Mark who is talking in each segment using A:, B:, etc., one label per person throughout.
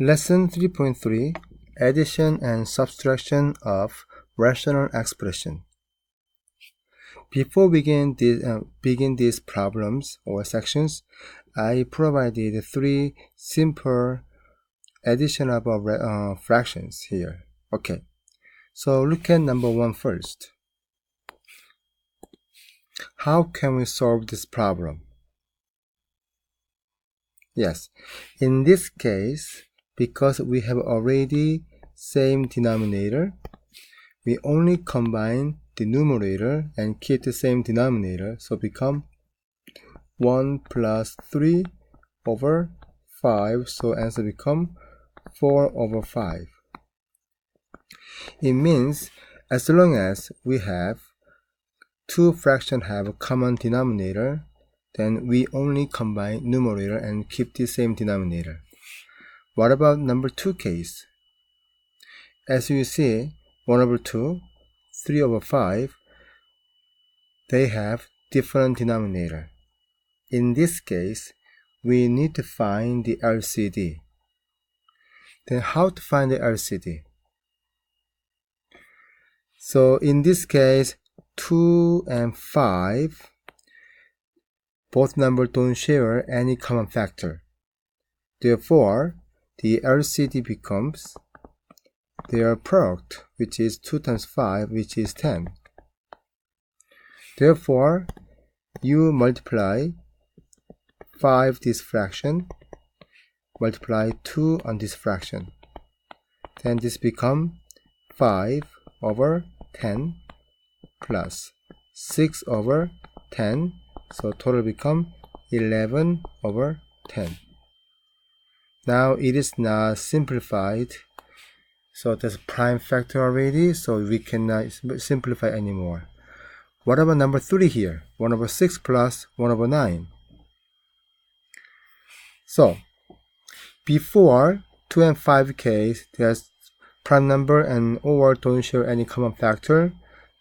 A: Lesson 3.3 Addition and Subtraction of Rational Expression. Before we begin these problems or sections, I provided 3 simple addition of fractions here. Okay, so look at number 1 first. How can we solve this problem? Yes, in this case, because we have already same denominator, we only combine the numerator and keep the same denominator, so become 1 plus 3 over 5, so answer become 4 over 5. It means as long as we have two fractions have a common denominator, then we only combine numerator and keep the same denominator. What about number 2 case? As you see, 1 over 2, 3 over 5, they have different denominator. In this case, we need to find the LCD. Then how to find the LCD? So in this case, 2 and 5, both numbers don't share any common factor. Therefore, the LCD becomes their product, which is 2 times 5, which is 10. Therefore, you multiply 5 this fraction, multiply 2 on this fraction. Then this becomes 5 over 10 plus 6 over 10. So total become 11 over 10. Now it is not simplified. So there's prime factor already, so we cannot simplify anymore. What about number 3 here? 1 over 6 plus 1 over 9. So before 2 and 5 case, there's prime number and over don't share any common factor.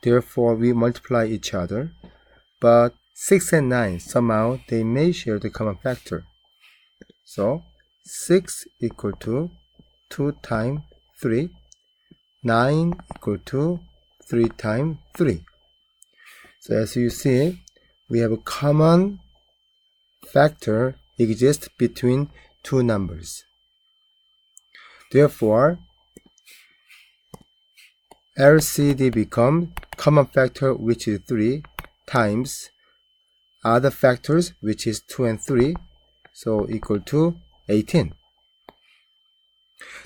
A: Therefore, we multiply each other. But 6 and 9, somehow they may share the common factor. So 6 equal to 2 times 3. 9 equal to 3 times 3. So as you see, we have a common factor exists between two numbers. Therefore, LCD becomes common factor, which is 3, times other factors, which is 2 and 3, so equal to 18.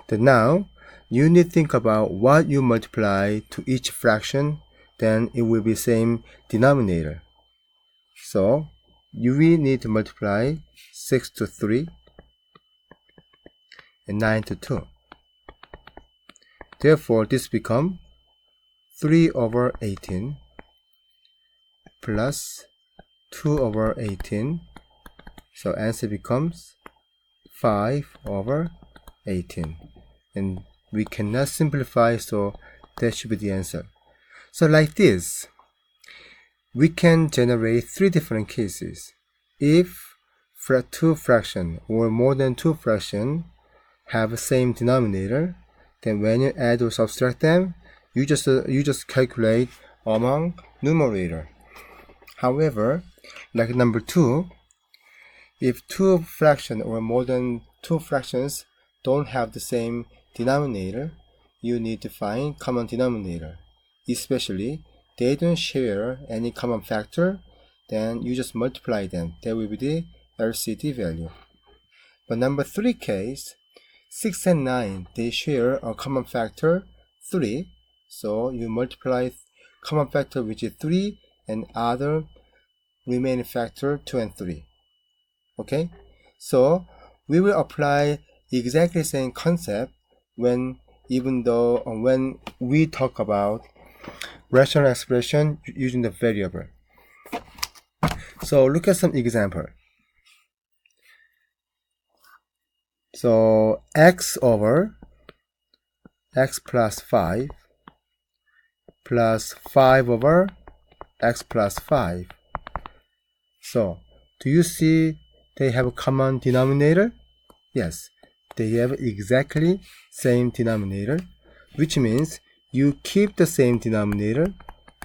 A: Then now, you need to think about what you multiply to each fraction, then it will be same denominator. So, you will need to multiply 6 to 3 and 9 to 2. Therefore, this becomes 3 over 18 plus 2 over 18. So answer becomes 5 over 18. And we cannot simplify, so that should be the answer. So like this, we can generate 3 different cases. If two fractions or more than 2 fractions have the same denominator, then when you add or subtract them, you just calculate among numerator. However, like number 2, if 2 fractions or more than 2 fractions don't have the same denominator, you need to find common denominator. Especially, they don't share any common factor, then you just multiply them. That will be the LCD value. But number 3 case, 6 and 9, they share a common factor, 3. So you multiply common factor, which is 3, and other remaining factor, 2 and 3. Okay? So we will apply exactly the same concept when we talk about rational expression using the variable. So look at some example. So x over x plus 5 plus 5 over x plus 5. So do you see they have a common denominator? Yes, they have exactly same denominator, which means you keep the same denominator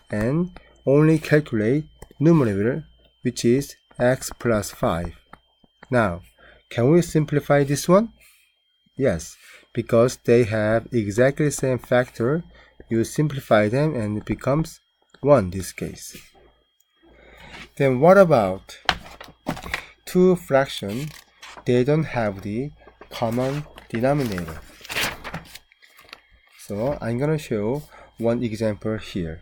A: and only calculate numerator, which is x plus 5. Now, can we simplify this one? Yes, because they have exactly same factor, you simplify them and it becomes 1 in this case. Then what about two fractions? They don't have the common denominator. So I'm going to show one example here.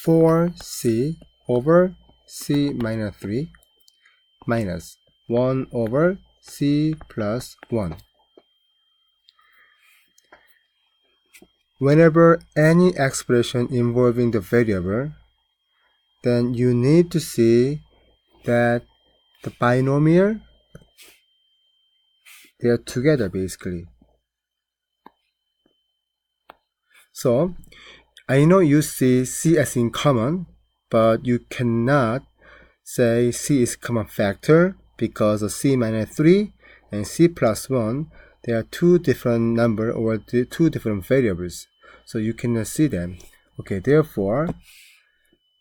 A: 4c over c minus 3 minus 1 over c plus 1. Whenever any expression involving the variable, then you need to see that the binomial, they are together basically. So I know you see c as in common, but you cannot say c is common factor because of c minus 3 and c plus 1, they are two different numbers or two different variables. So you cannot see them. Okay, therefore,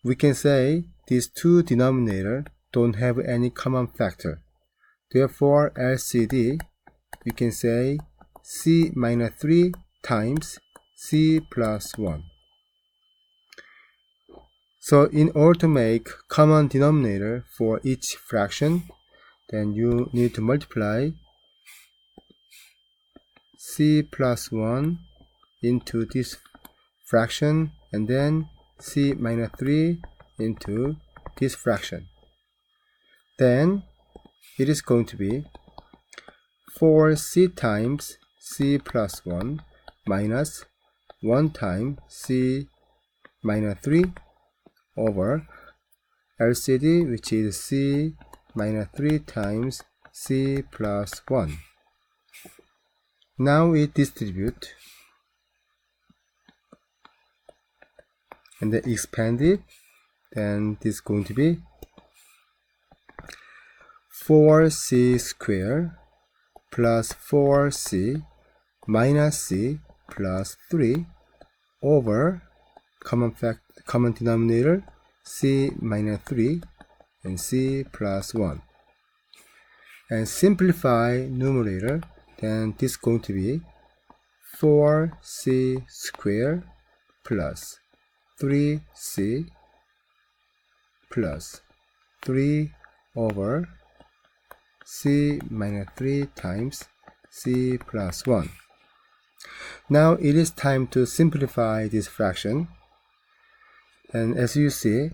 A: we can say these two denominators don't have any common factor. Therefore, LCD, you can say c minus 3 times c plus 1. So in order to make common denominator for each fraction, then you need to multiply c plus 1 into this fraction and then c minus 3 into this fraction. Then it is going to be 4c times c plus 1 minus 1 times c minus 3 over LCD, which is c minus 3 times c plus 1. Now we distribute and then expand it, then this is going to be 4c squared plus 4c minus c plus 3 over common denominator c minus 3 and c plus 1. And simplify numerator, then this is going to be 4c squared plus 3c plus 3 over c minus 3 times c plus 1. Now it is time to simplify this fraction. And as you see,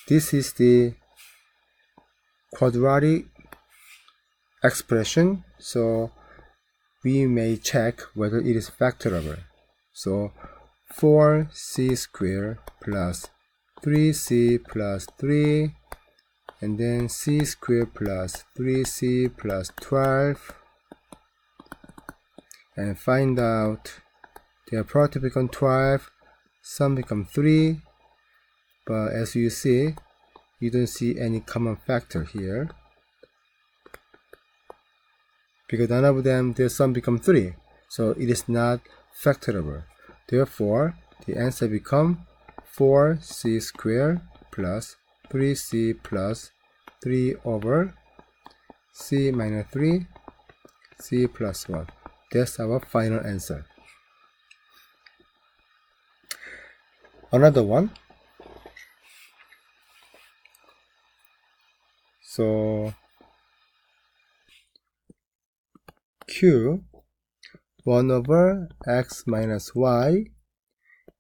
A: this is the quadratic expression, so we may check whether it is factorable. So 4c squared plus 3c plus 3 and then c squared plus 3c plus 12, and find out their product become 12, sum become 3, but as you see, you don't see any common factor here because none of them, their sum become 3, so it is not factorable. Therefore, the answer becomes 4c squared plus 3c plus 3 over c minus 3, c plus 1. That's our final answer. Another one. So q 1 over x minus y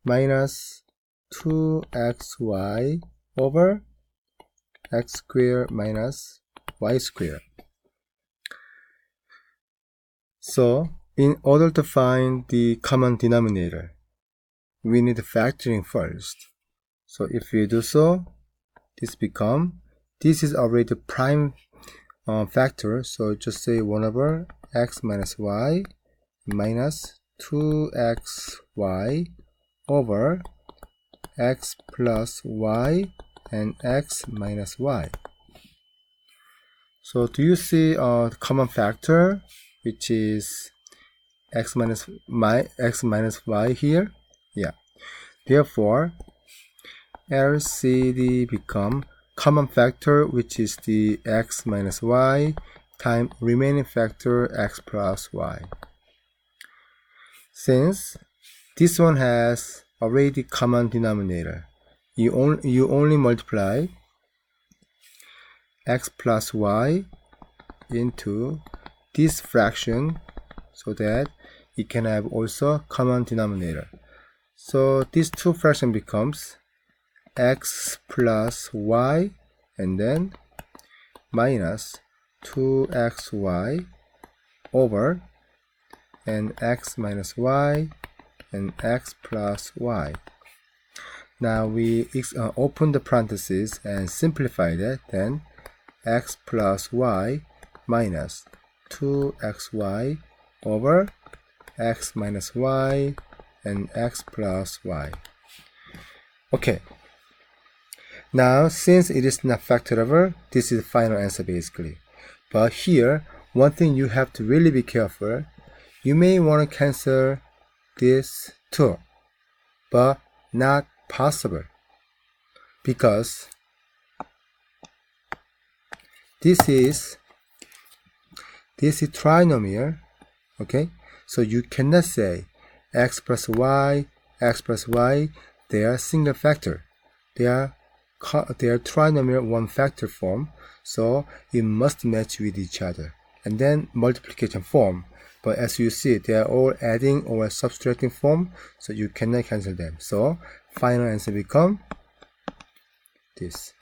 A: minus 2xy over x squared minus y squared. So in order to find the common denominator, we need factoring first. So if we do so, this is already the prime factor, so just say 1 over x minus y minus 2xy over x plus y and x minus y. So do you see a common factor, which is x minus y here? Yeah. Therefore, LCD become common factor, which is the x minus y times remaining factor x plus y. Since this one has already common denominator, you only multiply x plus y into this fraction so that it can have also common denominator. So these two fraction becomes x plus y and then minus 2xy over and x minus y and x plus y. Now we open the parentheses and simplify that, then x plus y minus 2xy over x minus y and x plus y. Okay. Now, since it is not factorable, this is the final answer basically. But here, one thing you have to really be careful. You may want to cancel this too, but not possible. Because this is trinomial, okay? So you cannot say x plus y, they are single factor. They are trinomial one factor form, so it must match with each other. And then multiplication form. But as you see, they are all adding or subtracting form, so you cannot cancel them. So final answer become this.